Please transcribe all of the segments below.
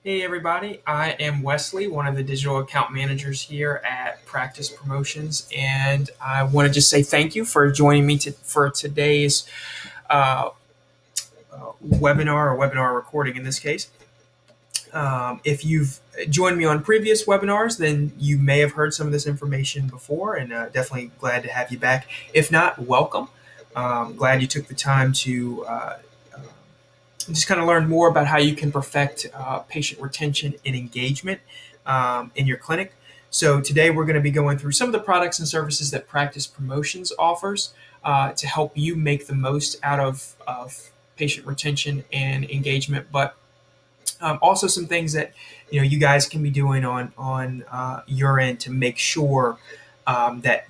Hey everybody, I am Wesley, one of the digital account managers here at Practice Promotions, and I want to just say thank you for joining me for today's uh, webinar or webinar recording in this case. If you've joined me on previous webinars, then you may have heard some of this information before, and definitely glad to have you back. If not, welcome. Glad you took the time to just kind of learn more about how you can perfect patient retention and engagement in your clinic. So today we're going to be going through some of the products and services that Practice Promotions offers to help you make the most out of patient retention and engagement, but also some things that you guys can be doing on your end to make sure that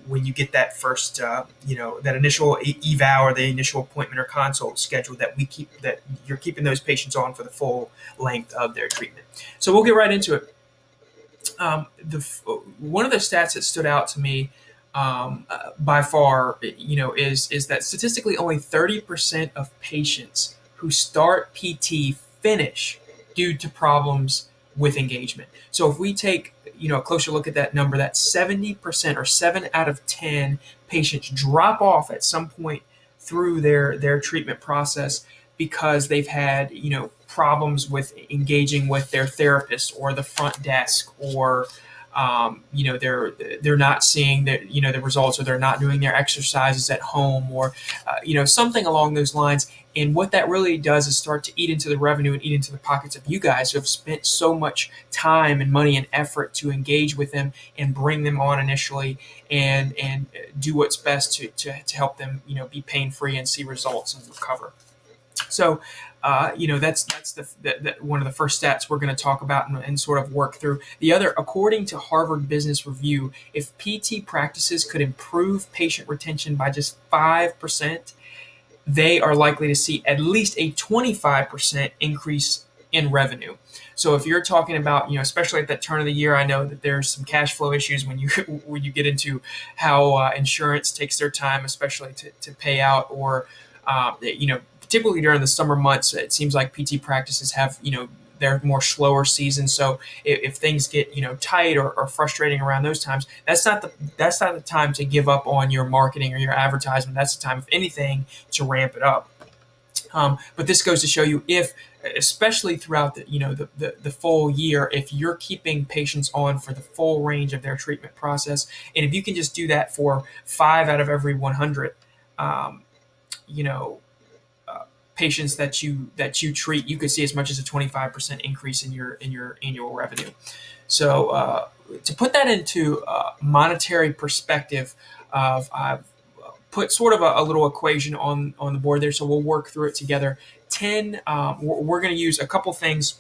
when you get that first that initial eval or the initial appointment or consult scheduled, that you're keeping those patients on for the full length of their treatment. So we'll get right into it. One of the stats that stood out to me by far, is that statistically only 30% of patients who start PT finish due to problems with engagement. So if we take a closer look at that number, that 70% or 7 out of 10 patients drop off at some point through their treatment process because they've had problems with engaging with their therapist or the front desk, or they're not seeing the results, or they're not doing their exercises at home, or something along those lines. And what that really does is start to eat into the revenue and eat into the pockets of you guys who have spent so much time and money and effort to engage with them and bring them on initially, and do what's best to help them be pain free and see results and recover. So, that's one of the first stats we're going to talk about and sort of work through. The other, according to Harvard Business Review, if PT practices could improve patient retention by just 5%, they are likely to see at least a 25% increase in revenue. So if you're talking about, especially at that turn of the year, I know that there's some cash flow issues when you get into how insurance takes their time, especially to pay out, or typically during the summer months, it seems like PT practices have their more slower season. So if things get tight or frustrating around those times, that's not the time to give up on your marketing or your advertisement. That's the time, if anything, to ramp it up. But this goes to show you, if, especially throughout the full year, if you're keeping patients on for the full range of their treatment process, and if you can just do that for 5 out of every 100, you know, patients that you treat, you could see as much as a 25% increase in your annual revenue. So to put that into monetary perspective, I've put sort of a little equation on the board there, so we'll work through it together. We're going to use a couple things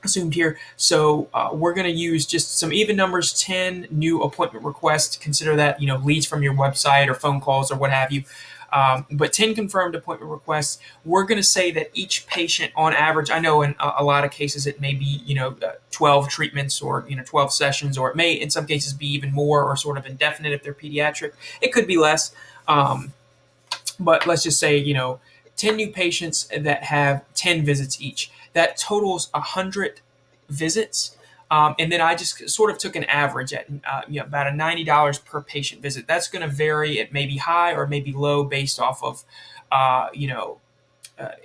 assumed here. So we're going to use just some even numbers: 10 new appointment requests. Consider that leads from your website or phone calls or what have you. But 10 confirmed appointment requests. We're going to say that each patient, on average, I know in a lot of cases it may be 12 treatments, or 12 sessions, or it may in some cases be even more, or sort of indefinite if they're pediatric. It could be less. But let's just say 10 new patients that have 10 visits each. That totals 100 visits. And then I just sort of took an average at about a $90 per patient visit. That's going to vary. It may be high or it may be low based off of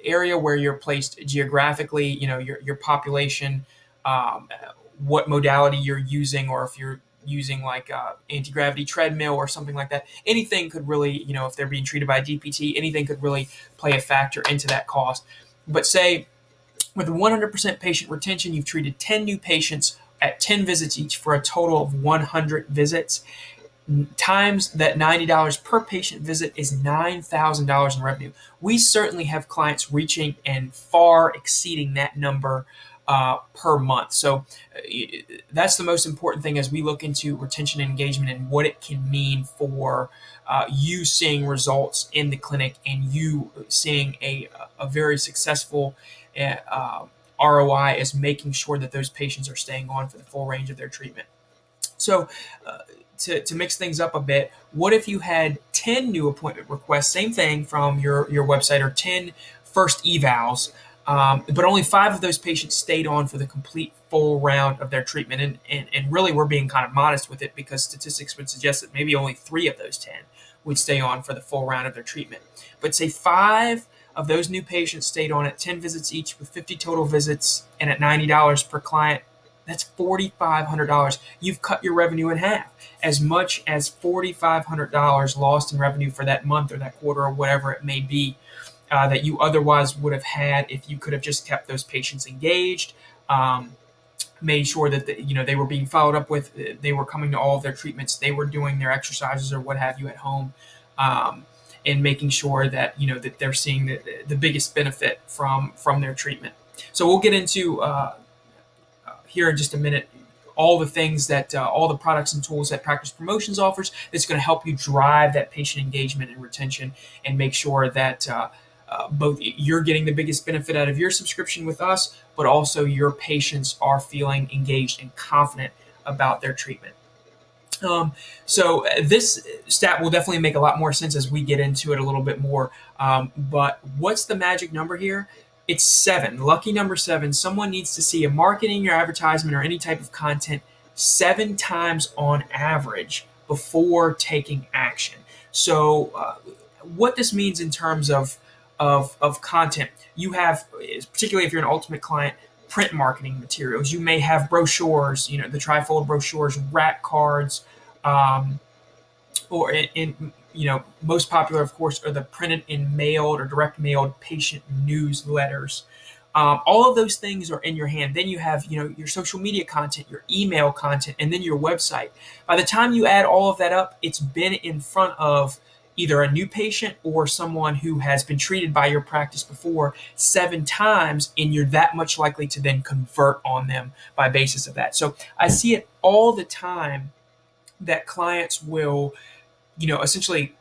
area where you're placed geographically, your population, what modality you're using, or if you're using like anti-gravity treadmill or something like that. Anything could really, if they're being treated by a DPT, anything could really play a factor into that cost. But say with 100% patient retention, you've treated 10 new patients at 10 visits each for a total of 100 visits. Times that $90 per patient visit is $9,000 in revenue. We certainly have clients reaching and far exceeding that number per month. So that's the most important thing as we look into retention and engagement, and what it can mean for you seeing results in the clinic, and you seeing a very successful ROI is making sure that those patients are staying on for the full range of their treatment. So to mix things up a bit, what if you had 10 new appointment requests, same thing, from your website, or 10 first evals, But only 5 of those patients stayed on for the complete full round of their treatment. And really, we're being kind of modest with it because statistics would suggest that maybe only 3 of those 10 would stay on for the full round of their treatment. But say 5 of those new patients stayed on at 10 visits each with 50 total visits and at $90 per client. That's $4,500. You've cut your revenue in half. As much as $4,500 lost in revenue for that month or that quarter or whatever it may be, that you otherwise would have had if you could have just kept those patients engaged, made sure that they were being followed up with, they were coming to all of their treatments, they were doing their exercises or what have you at home, and making sure that that they're seeing the biggest benefit from their treatment. So we'll get into here in just a minute all the things that all the products and tools that Practice Promotions offers that's going to help you drive that patient engagement and retention and make sure that both you're getting the biggest benefit out of your subscription with us, but also your patients are feeling engaged and confident about their treatment. So this stat will definitely make a lot more sense as we get into it a little bit more. But what's the magic number here? It's 7. Lucky number 7. Someone needs to see a marketing or advertisement or any type of content 7 times on average before taking action. So what this means in terms of content, you have, particularly if you're an Ultimate client, print marketing materials. You may have brochures, the trifold brochures, rack cards, or in most popular, of course, are the printed and mailed or direct mailed patient newsletters. All of those things are in your hand. Then you have, your social media content, your email content, and then your website. By the time you add all of that up, it's been in front of either a new patient or someone who has been treated by your practice before 7 times, and you're that much likely to then convert on them by basis of that. So I see it all the time that clients will, essentially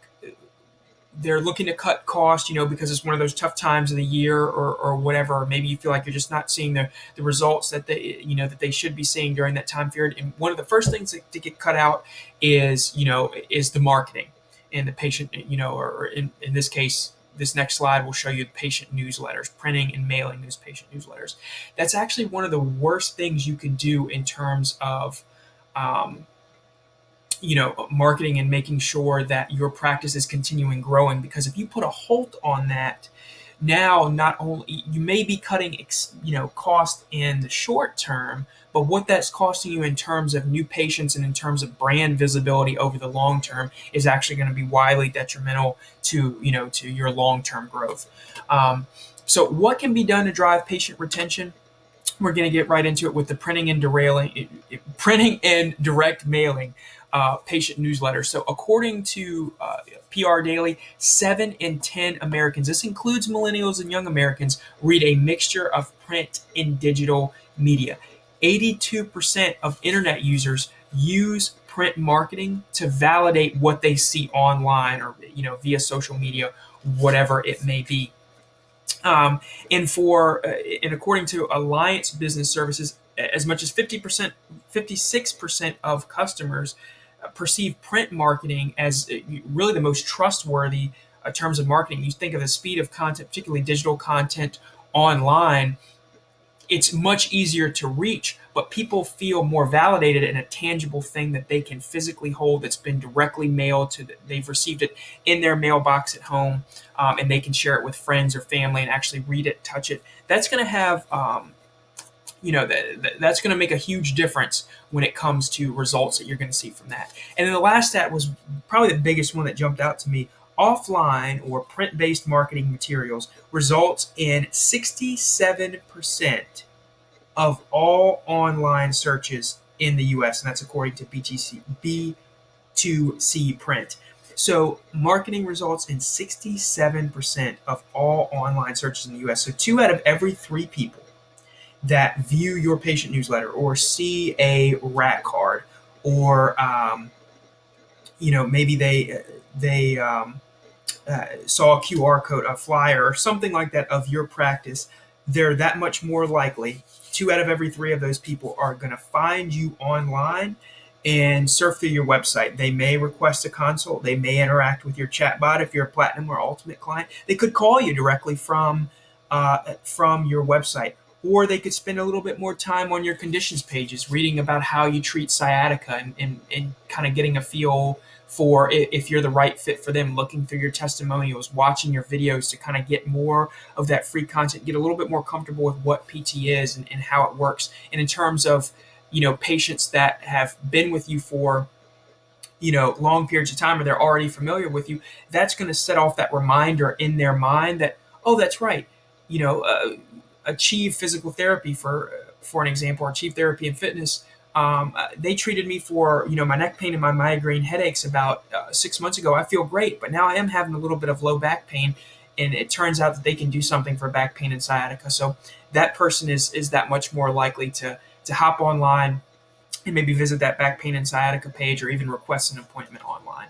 they're looking to cut costs, because it's one of those tough times of the year or whatever. Or maybe you feel like you're just not seeing the results that they should be seeing during that time period. And one of the first things to get cut out is the marketing and the patient, or in this case, this next slide will show you the patient newsletters, printing and mailing those patient newsletters. That's actually one of the worst things you can do in terms of marketing and making sure that your practice is continuing growing. Because if you put a halt on that, now not only you may be cutting cost in the short term, but what that's costing you in terms of new patients and in terms of brand visibility over the long term is actually going to be wildly detrimental to your long-term growth. So what can be done to drive patient retention? We're going to get right into it with the printing and direct mailing patient newsletter. So according to PR Daily, 7 in 10 Americans, this includes millennials and young Americans, read a mixture of print and digital media. 82% of internet users use print marketing to validate what they see online or via social media, whatever it may be. And according to Alliance Business Services, as much as 56% of customers perceive print marketing as really the most trustworthy terms of marketing. You think of the speed of content, particularly digital content online, it's much easier to reach, but people feel more validated in a tangible thing that they can physically hold that's been directly mailed to them. They've received it in their mailbox at home, and they can share it with friends or family and actually read it, touch it. That's going to have that's going to make a huge difference when it comes to results that you're going to see from that. And then the last stat was probably the biggest one that jumped out to me. Offline or print-based marketing materials results in 67% of all online searches in the U.S., and that's according to B2C Print. So marketing results in 67% of all online searches in the U.S. So 2 out of every 3 people that view your patient newsletter or see a rack card or maybe they saw a QR code, a flyer, or something like that of your practice, they're that much more likely. 2 out of every 3 of those people are going to find you online and surf through your website. They may request a consult. They may interact with your chatbot if you're a Platinum or Ultimate client. They could call you directly from from your website. Or they could spend a little bit more time on your conditions pages, reading about how you treat sciatica and kind of getting a feel for if you're the right fit for them, looking through your testimonials, watching your videos to kind of get more of that free content, get a little bit more comfortable with what PT is and how it works. And in terms of, patients that have been with you for, long periods of time, or they're already familiar with you, that's going to set off that reminder in their mind that, oh, that's right, you know, uh, achieve physical therapy for an example, or achieve therapy and fitness. They treated me for my neck pain and my migraine headaches about 6 months ago. I feel great, but now I am having a little bit of low back pain, and it turns out that they can do something for back pain and sciatica. So that person is that much more likely to hop online and maybe visit that back pain and sciatica page, or even request an appointment online.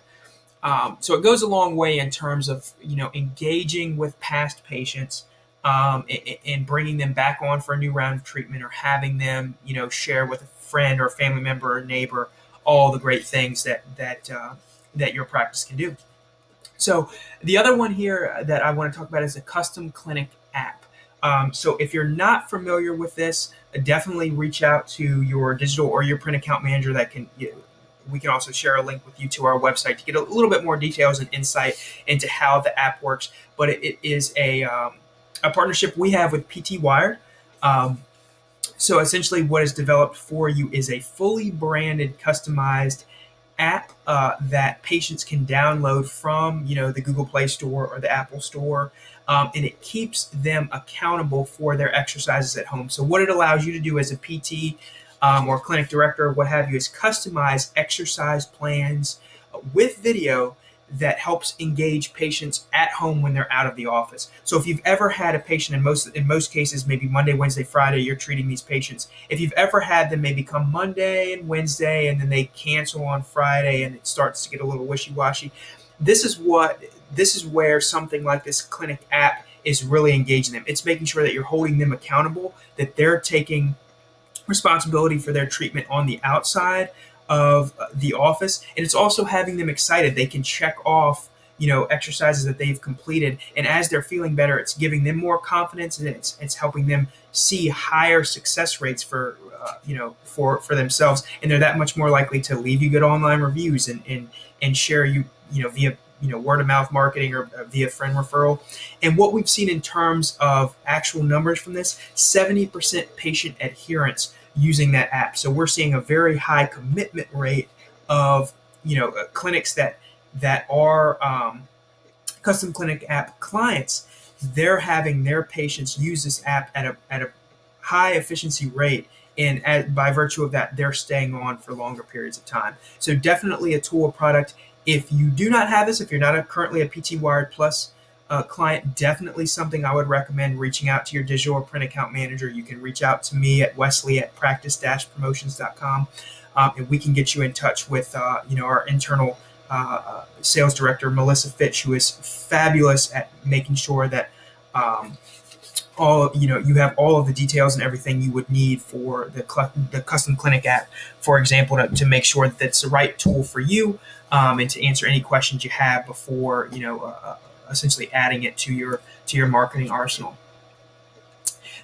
So it goes a long way in terms of engaging with past patients, and bringing them back on for a new round of treatment, or having them share with a friend or a family member or neighbor all the great things that your practice can do. So the other one here that I want to talk about is a custom clinic app. So if you're not familiar with this, definitely reach out to your digital or your print account manager. We can also share a link with you to our website to get a little bit more details and insight into how the app works. But it is a partnership we have with PT Wired. So essentially what is developed for you is a fully branded, customized app that patients can download from the Google Play Store or the Apple Store, and it keeps them accountable for their exercises at home. So what it allows you to do as a PT or clinic director or what have you is customize exercise plans with video that helps engage patients at home when they're out of the office. So if you've ever had a patient, in most cases, maybe Monday, Wednesday, Friday, you're treating these patients. If you've ever had them maybe come Monday and Wednesday, and then they cancel on Friday, and it starts to get a little wishy-washy, this is where something like this clinic app is really engaging them. It's making sure that you're holding them accountable, that they're taking responsibility for their treatment on the outside of the office, and it's also having them excited. They can check off exercises that they've completed, and as they're feeling better, it's giving them more confidence, and it's helping them see higher success rates for themselves, and they're that much more likely to leave you good online reviews and share via word of mouth marketing or via friend referral. And what we've seen in terms of actual numbers from this, 70% patient adherence using that app. So we're seeing a very high commitment rate of clinics that are custom clinic app clients. They're having their patients use this app at a high efficiency rate, and by virtue of that, they're staying on for longer periods of time. So definitely a tool, a product. If you do not have this, if you're not currently a PT Wired Plus client, definitely something I would recommend reaching out to your digital or print account manager. You can reach out to me at Wesley at practice-promotions.com, and we can get you in touch with our internal sales director, Melissa Fitch, who is fabulous at making sure that you have all of the details and everything you would need for the custom clinic app, for example, to make sure that it's the right tool for you, and to answer any questions you have before essentially adding it to your marketing arsenal.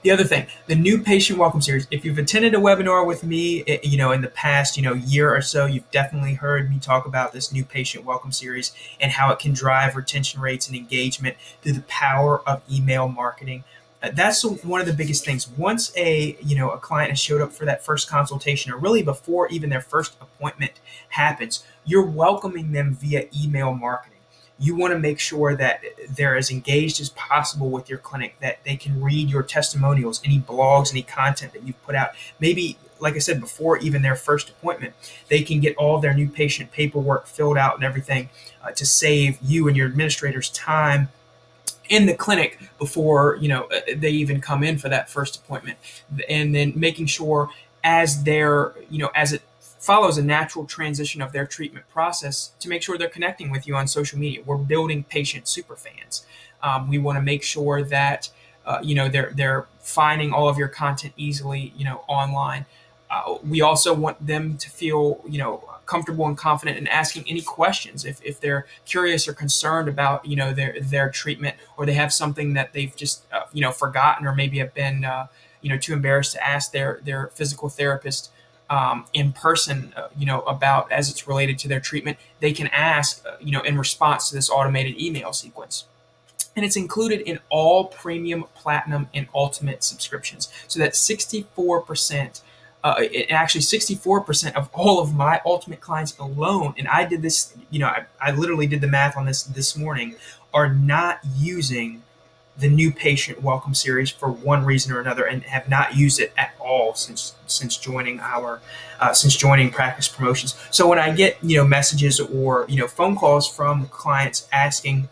The other thing, the new patient welcome series. If you've attended a webinar with me, in the past, year or so, you've definitely heard me talk about this new patient welcome series and how it can drive retention rates and engagement through the power of email marketing. That's one of the biggest things. Once a client has showed up for that first consultation, or really before even their first appointment happens, you're welcoming them via email marketing. You want to make sure that they're as engaged as possible with your clinic, that they can read your testimonials, any blogs, any content that you've put out. Maybe, like I said, before even their first appointment, they can get all of their new patient paperwork filled out and everything to save you and your administrators time in the clinic before they even come in for that first appointment. And then making sure as it follows a natural transition of their treatment process, to make sure they're connecting with you on social media. We're building patient superfans. We want to make sure that they're finding all of your content easily online. We also want them to feel comfortable and confident in asking any questions if they're curious or concerned about their treatment, or they have something that they've just forgotten, or maybe have been too embarrassed to ask their physical therapist in person, about as it's related to their treatment. They can ask, in response to this automated email sequence. And it's included in all premium, platinum, and ultimate subscriptions. So that's 64%. Actually, 64% of all of my ultimate clients alone, and I did this, I literally did the math on this morning, are not using the new patient welcome series for one reason or another, and have not used it at all since joining Practice Promotions. So when I get messages or phone calls from clients asking,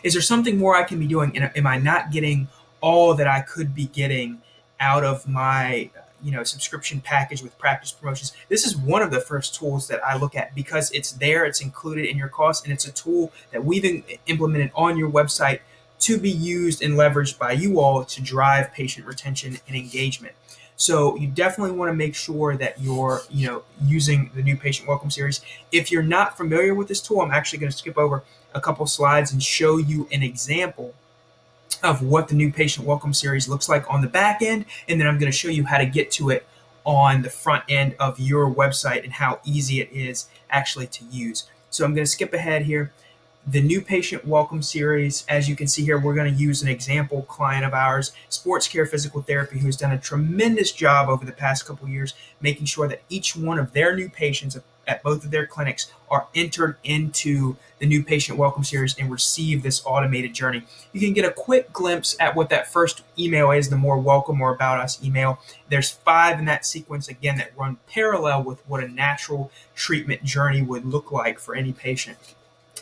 is there something more I can be doing? And am I not getting all that I could be getting out of my, subscription package with Practice Promotions? This is one of the first tools that I look at, because it's there, it's included in your cost, and it's a tool that we've implemented on your website to be used and leveraged by you all to drive patient retention and engagement. So you definitely want to make sure that you're, using the new patient welcome series. If you're not familiar with this tool, I'm actually going to skip over a couple slides and show you an example of what the new patient welcome series looks like on the back end, and then I'm going to show you how to get to it on the front end of your website and how easy it is actually to use. So I'm going to skip ahead here. The new patient welcome series, as you can see here, we're going to use an example client of ours, Sports Care Physical Therapy, who's done a tremendous job over the past couple of years, making sure that each one of their new patients at both of their clinics are entered into the new patient welcome series and receive this automated journey. You can get a quick glimpse at what that first email is, the more welcome or about us email. There's 5 in that sequence, again, that run parallel with what a natural treatment journey would look like for any patient.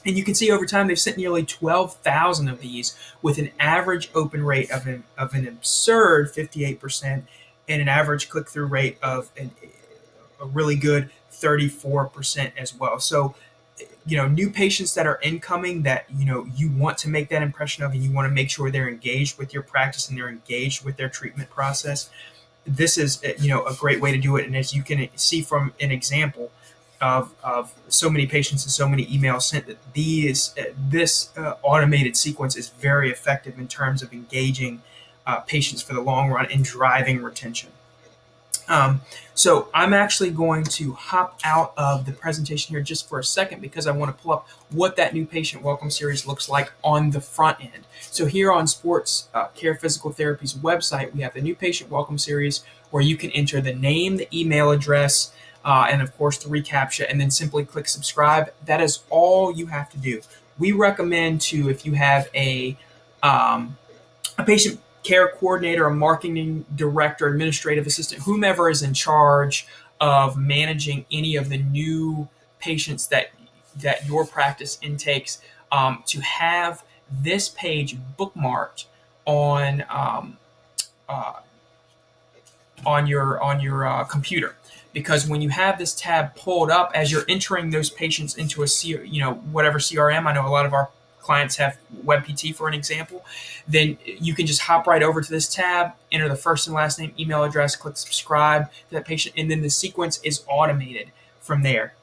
And you can see over time they've sent nearly 12,000 of these, with an average open rate of an absurd 58% and an average click-through rate of a really good 34% as well. So, new patients that are incoming that, you want to make that impression of, and you want to make sure they're engaged with your practice and they're engaged with their treatment process. This is, a great way to do it. And as you can see from an example of so many patients and so many emails sent, that this automated sequence is very effective in terms of engaging patients for the long run and driving retention. So I'm actually going to hop out of the presentation here just for a second, because I want to pull up what that new patient welcome series looks like on the front end. So here on Sports Care Physical Therapy's website, we have the new patient welcome series, where you can enter the name, the email address, and of course the reCAPTCHA, and then simply click subscribe. That is all you have to do. We recommend to, if you have a patient care coordinator, a marketing director, administrative assistant, whomever is in charge of managing any of the new patients that your practice intakes, to have this page bookmarked on your computer. Because when you have this tab pulled up as you're entering those patients into whatever CRM, I know a lot of our clients have WebPT for an example, then you can just hop right over to this tab, enter the first and last name, email address, click subscribe to that patient, and then the sequence is automated from there.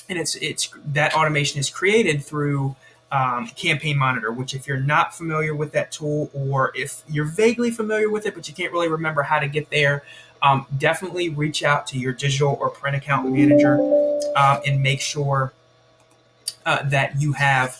And it's that automation is created through Campaign Monitor, which, if you're not familiar with that tool, or if you're vaguely familiar with it but you can't really remember how to get there, definitely reach out to your digital or print account manager and make sure that you have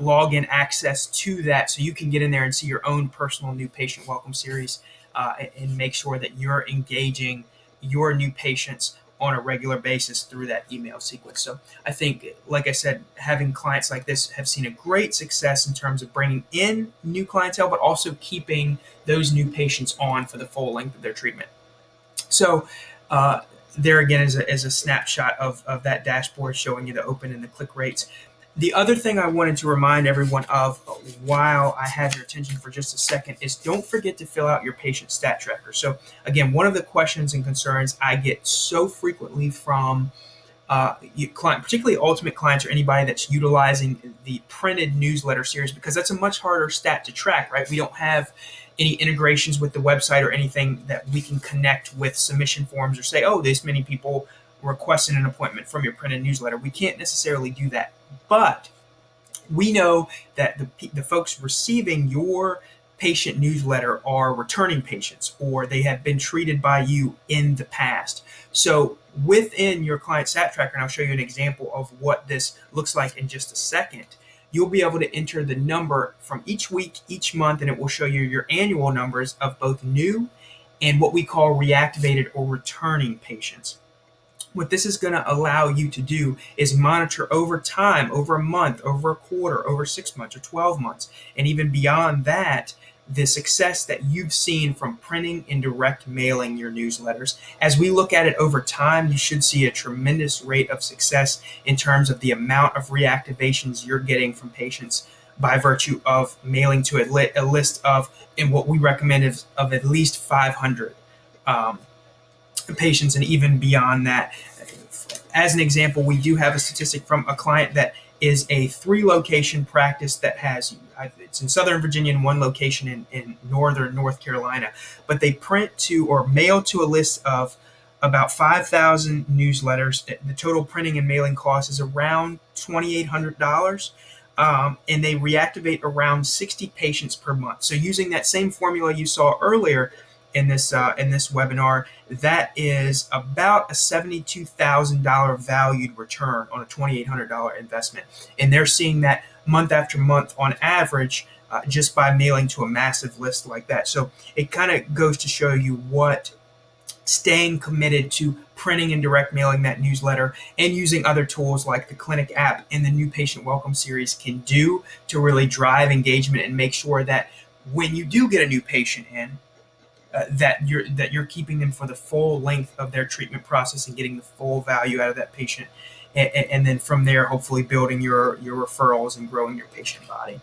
login access to that, so you can get in there and see your own personal new patient welcome series, and make sure that you're engaging your new patients on a regular basis through that email sequence. So I think, like I said, having clients like this have seen a great success in terms of bringing in new clientele, but also keeping those new patients on for the full length of their treatment. So there again is a snapshot of that dashboard showing you the open and the click rates. The other thing I wanted to remind everyone of while I have your attention for just a second is, don't forget to fill out your patient stat tracker. So again, one of the questions and concerns I get so frequently from particularly ultimate clients or anybody that's utilizing the printed newsletter series, because that's a much harder stat to track, right? We don't have any integrations with the website or anything that we can connect with submission forms or say, oh, this many people requesting an appointment from your printed newsletter. We can't necessarily do that, but we know that the folks receiving your patient newsletter are returning patients, or they have been treated by you in the past. So within your client sat tracker, and I'll show you an example of what this looks like in just a second, you'll be able to enter the number from each week, each month, and it will show you your annual numbers of both new and what we call reactivated or returning patients. What this is going to allow you to do is monitor over time, over a month, over a quarter, over 6 months or 12 months, and even beyond that, the success that you've seen from printing and direct mailing your newsletters. As we look at it over time, you should see a tremendous rate of success in terms of the amount of reactivations you're getting from patients by virtue of mailing to a list of, and what we recommend is of at least 500 patients, and even beyond that. As an example, we do have a statistic from a client that is a 3-location practice that has, it's in Southern Virginia and 1 location in Northern North Carolina, but they print to or mail to a list of about 5,000 newsletters. The total printing and mailing cost is around $2,800. And they reactivate around 60 patients per month. So using that same formula you saw earlier in this webinar, that is about a $72,000 valued return on a $2,800 investment. And they're seeing that month after month on average, just by mailing to a massive list like that. So it kind of goes to show you what staying committed to printing and direct mailing that newsletter and using other tools like the clinic app and the new patient welcome series can do to really drive engagement and make sure that when you do get a new patient in, that you're keeping them for the full length of their treatment process and getting the full value out of that patient, and then from there hopefully building your referrals and growing your patient body.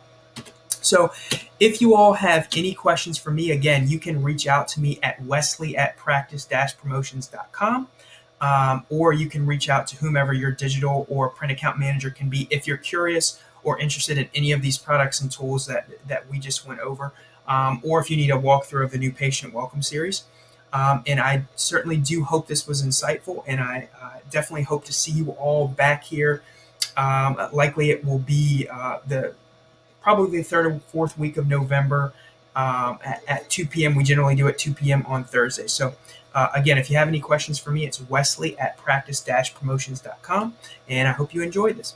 So if you all have any questions for me, again, you can reach out to me at wesley@practice-promotions.com, or you can reach out to whomever your digital or print account manager can be if you're curious or interested in any of these products and tools that we just went over, or if you need a walkthrough of the new patient welcome series. And I certainly do hope this was insightful, and I definitely hope to see you all back here. Likely it will be probably the 3rd or 4th week of November at 2 p.m. We generally do it 2 p.m. on Thursday. So again, if you have any questions for me, it's Wesley@practice-promotions.com, and I hope you enjoyed this.